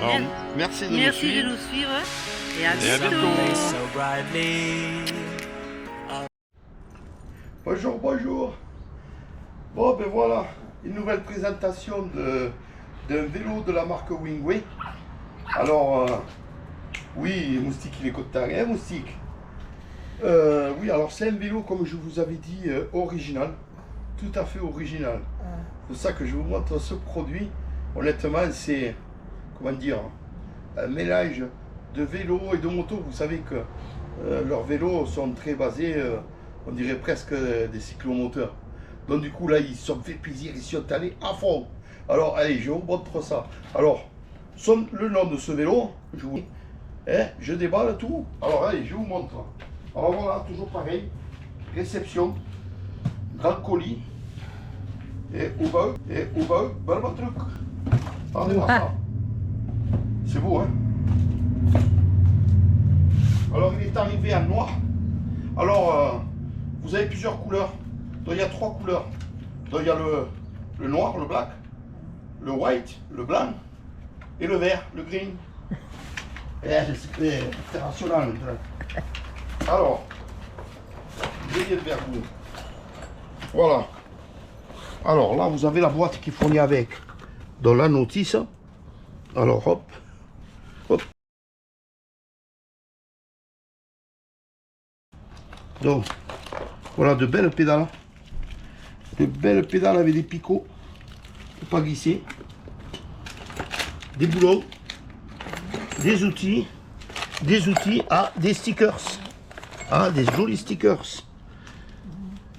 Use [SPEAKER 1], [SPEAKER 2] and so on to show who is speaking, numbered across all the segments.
[SPEAKER 1] Alors, merci de nous
[SPEAKER 2] Merci de
[SPEAKER 1] suivre.
[SPEAKER 2] nous suivre et à
[SPEAKER 1] Et à
[SPEAKER 2] bientôt.
[SPEAKER 3] Bonjour, bonjour. Bon, ben voilà, une nouvelle présentation d'un vélo de la marque Wingway. Alors, oui, Moustique, il est content, hein, Moustique? Oui, alors c'est un vélo, comme je vous avais dit, original. Tout à fait original. C'est pour ça que je vous montre ce produit. Honnêtement, c'est, comment dire, un mélange de vélo et de moto. Vous savez que leurs vélos sont très basés, on dirait presque des cyclomoteurs. Donc du coup là, ils se sont fait plaisir, ils sont allés à fond. Alors allez, je vous montre ça. Alors, le nom de ce vélo, je déballe tout. Alors allez, je vous montre. Alors voilà, toujours pareil. Réception, grand colis. Et bel truc. Regardez-moi ça. C'est beau, hein? Alors il est arrivé en noir. Alors vous avez plusieurs couleurs. Donc il y a 3 couleurs. Donc il y a le noir, le black, le white, le blanc et le vert, le green. Et c'est international. Alors, je viens vers vous. Voilà. Alors là vous avez la boîte qui fournit avec. Dans la notice. Alors hop. Hop. Donc, voilà de belles pédales. De belles pédales avec des picots pour pas glisser. Des boulons. Des outils. Des stickers. Ah, des jolis stickers.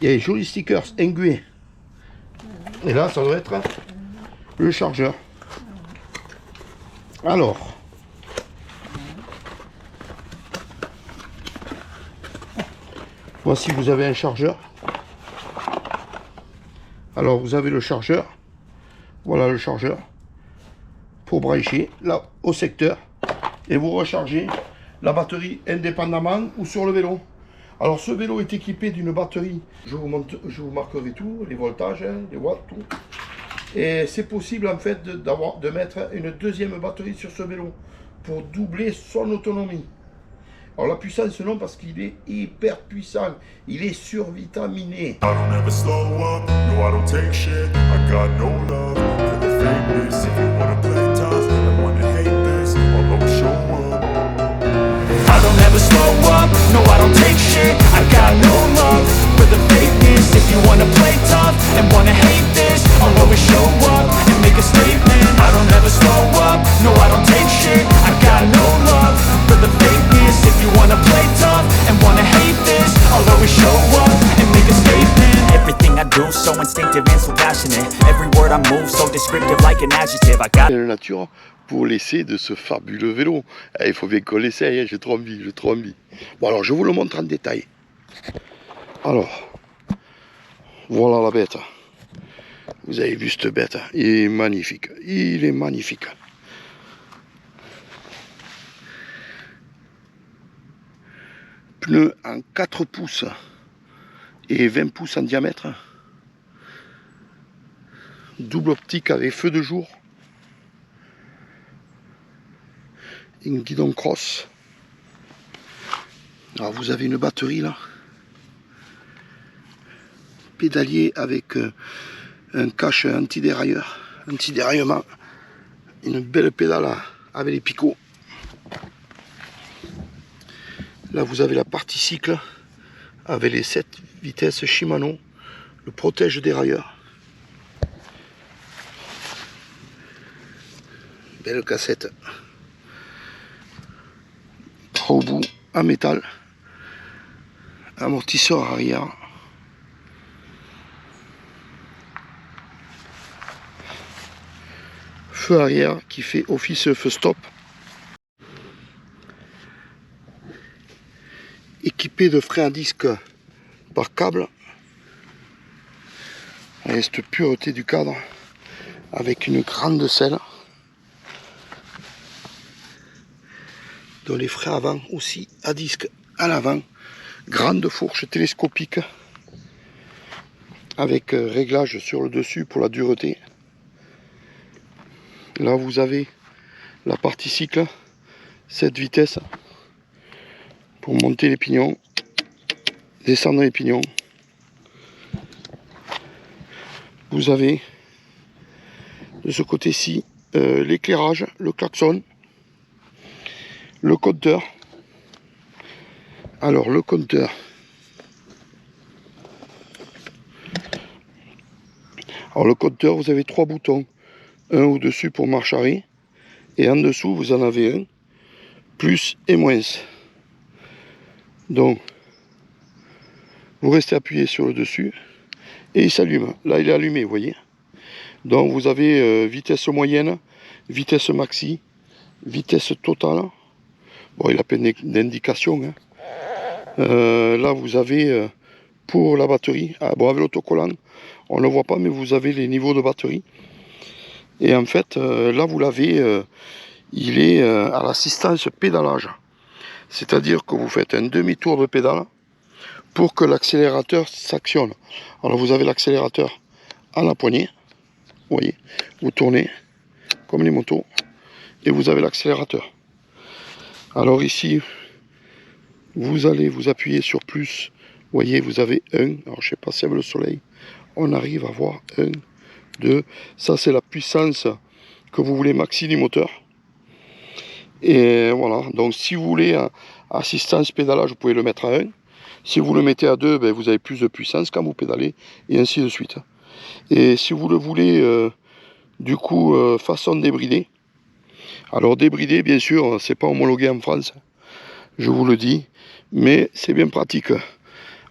[SPEAKER 3] Il y a des jolis stickers englués. Et là, ça doit être le chargeur. Alors. Voici, vous avez un chargeur. Alors, vous avez le chargeur. Voilà le chargeur. Pour brancher là au secteur. Et vous rechargez la batterie indépendamment ou sur le vélo. Alors, ce vélo est équipé d'une batterie. Je vous marquerai tout, les voltages, hein, les watts, tout. Et c'est possible en fait de mettre une deuxième batterie sur ce vélo pour doubler son autonomie. Alors la puissance non, parce qu'il est hyper puissant, il est survitaminé.
[SPEAKER 4] I don't ever slow up, no I don't take shit. I got no love for the fakeness. If you wanna play tough and wanna hate this, I'll always show up. I don't ever slow up, no I don't take shit. I got no love for the fakeness. If you wanna play tough and wanna hate this, I'll always show up and make a statement. I don't ever slow up, no I don't take shit. I got no love for the fakeness. If you wanna play tough and wanna hate this, I'll always show up and make a statement. Everything I do so instinctive and so passionate. Every word I move so descriptive like an adjective. I got
[SPEAKER 3] La nature pour l'essai de ce fabuleux vélo. Il faut bien qu'on l'essaye, hein, j'ai trop envie. Bon alors je vous le montre en détail. Alors, voilà la bête. Vous avez vu cette bête, il est magnifique. Pneus en 4 pouces et 20 pouces en diamètre. Double optique avec feu de jour. Une guidon cross. Alors vous avez une batterie là. Pédalier avec un cache anti-déraillement. Une belle pédale avec les picots. Là vous avez la partie cycle avec les 7 vitesses Shimano, le protège dérailleur. Belle cassette. Au bout en métal. Amortisseur arrière. Feu arrière qui fait office feu stop. Équipé de freins à disque par câble. Et cette pureté du cadre avec une grande selle. Dans les freins avant aussi à disque à l'avant. Grande fourche télescopique avec réglage sur le dessus pour la dureté. Là vous avez la partie cycle, cette vitesse pour monter les pignons, descendre les pignons. Vous avez de ce côté-ci l'éclairage, le klaxon, le compteur. Alors le compteur, vous avez 3 boutons, un au-dessus pour marche arrêt et en dessous vous en avez un plus et moins. Donc vous restez appuyé sur le dessus et il s'allume. Là il est allumé, vous voyez. Donc vous avez vitesse moyenne, vitesse maxi, vitesse totale. Bon, il a plein d'indications, hein. Là vous avez pour la batterie, bon avec l'autocollant on ne le voit pas, mais vous avez les niveaux de batterie. Et en fait là vous l'avez, il est à l'assistance pédalage, c'est à dire que vous faites un demi-tour de pédale pour que l'accélérateur s'actionne. Alors vous avez l'accélérateur à la poignée, vous voyez, vous tournez comme les motos et vous avez l'accélérateur. Alors ici vous allez vous appuyer sur plus, vous voyez, vous avez 1, alors je sais pas si avec le soleil, on arrive à voir 1, 2, ça c'est la puissance que vous voulez maxi du moteur. Et voilà, donc si vous voulez assistance pédalage, vous pouvez le mettre à 1. Si vous le mettez à 2, ben, vous avez plus de puissance quand vous pédalez, et ainsi de suite. Et si vous le voulez, du coup, façon débridée, alors débridé, bien sûr, c'est pas homologué en France, je vous le dis, mais c'est bien pratique.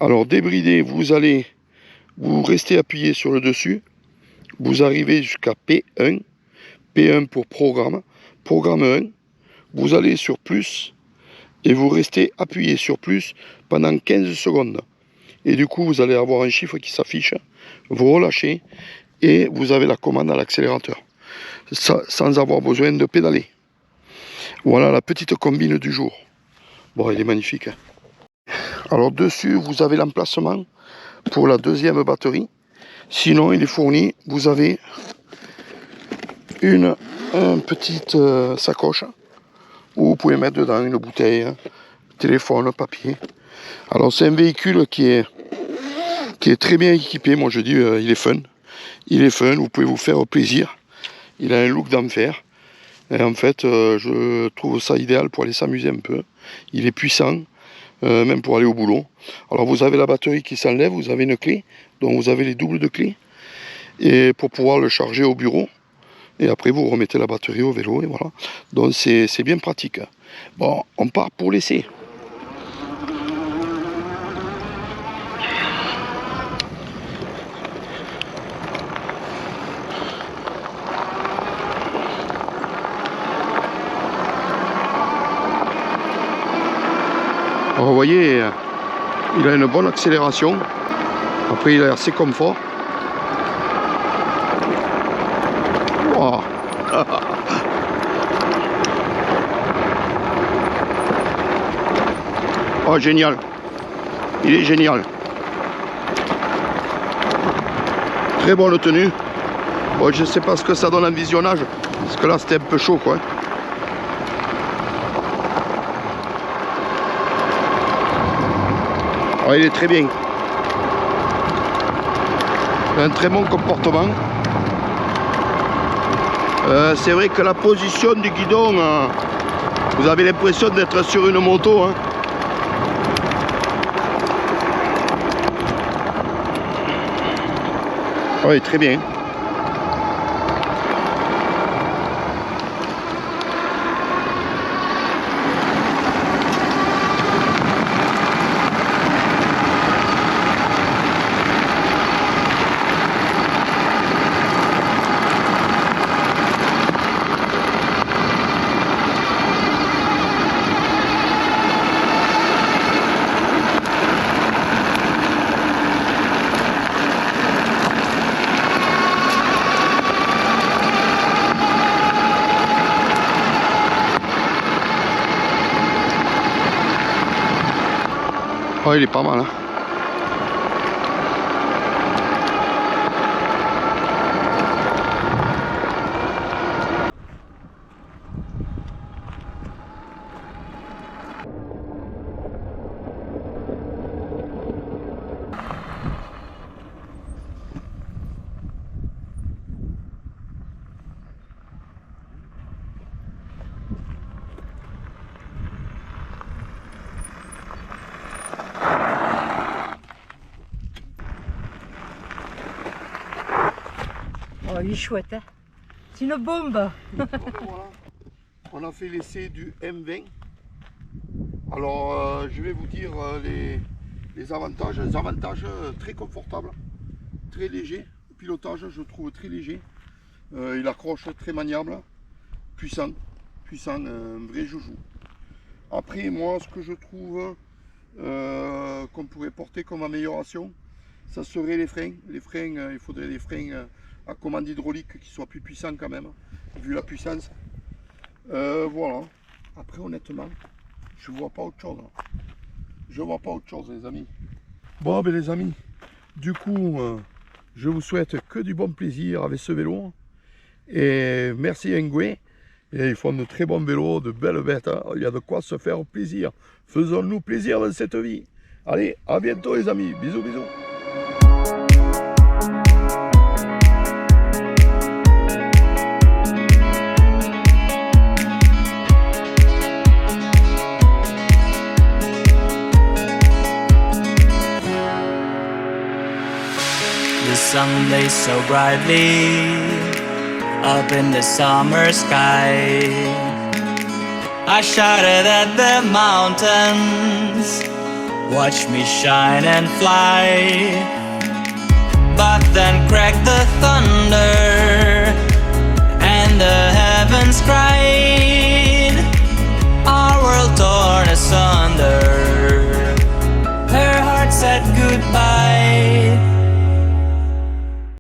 [SPEAKER 3] Alors débridé, vous restez appuyé sur le dessus, vous arrivez jusqu'à P1, P1 pour programme, programme 1, vous allez sur plus, et vous restez appuyé sur plus pendant 15 secondes. Et du coup, vous allez avoir un chiffre qui s'affiche, vous relâchez, et vous avez la commande à l'accélérateur, sans avoir besoin de pédaler. Voilà la petite combine du jour. Bon, elle est magnifique. Alors dessus, vous avez l'emplacement pour la deuxième batterie. Sinon, il est fourni, vous avez une petite sacoche où vous pouvez mettre dedans une bouteille, téléphone, papier. Alors c'est un véhicule qui est très bien équipé. Moi je dis il est fun. Il est fun, vous pouvez vous faire plaisir. Il a un look d'enfer. Et en fait, je trouve ça idéal pour aller s'amuser un peu. Il est puissant, même pour aller au boulot. Alors vous avez la batterie qui s'enlève, vous avez une clé, donc vous avez les doubles de clés. Et pour pouvoir le charger au bureau. Et après vous remettez la batterie au vélo et voilà. Donc c'est bien pratique. Bon, on part pour l'essai. Alors vous voyez, il a une bonne accélération. Après il a assez confort. Wow. Oh génial. Il est génial. Très bonne tenue. Bon, je sais pas ce que ça donne en visionnage, parce que là c'était un peu chaud quoi. Oh, il est très bien. Un très bon comportement. C'est vrai que la position du guidon, vous avez l'impression d'être sur une moto. Hein. Oui, très bien. Oh, il est pas mal, hein.
[SPEAKER 1] il est chouette, hein. C'est une bombe.
[SPEAKER 3] Voilà. On a fait l'essai du M20. Alors, je vais vous dire les avantages. Les avantages très confortables, très léger. Le pilotage, je trouve très léger. Il accroche très maniable, puissant, un vrai joujou. Après, moi, ce que je trouve qu'on pourrait porter comme amélioration, ça serait les freins. Les freins, il faudrait des freins à commande hydraulique qui soient plus puissants quand même, vu la puissance. Voilà. Après, honnêtement, je vois pas autre chose. Je vois pas autre chose, les amis. Bon, ben les amis, du coup, je vous souhaite que du bon plaisir avec ce vélo. Et merci Engwe. Et ils font de très bons vélos, de belles bêtes. Hein. Il y a de quoi se faire plaisir. Faisons-nous plaisir dans cette vie. Allez, à bientôt les amis. Bisous, bisous.
[SPEAKER 2] The sun blazed so brightly up in the summer sky. I shouted at the mountains, watch me shine and fly. But then cracked the thunder,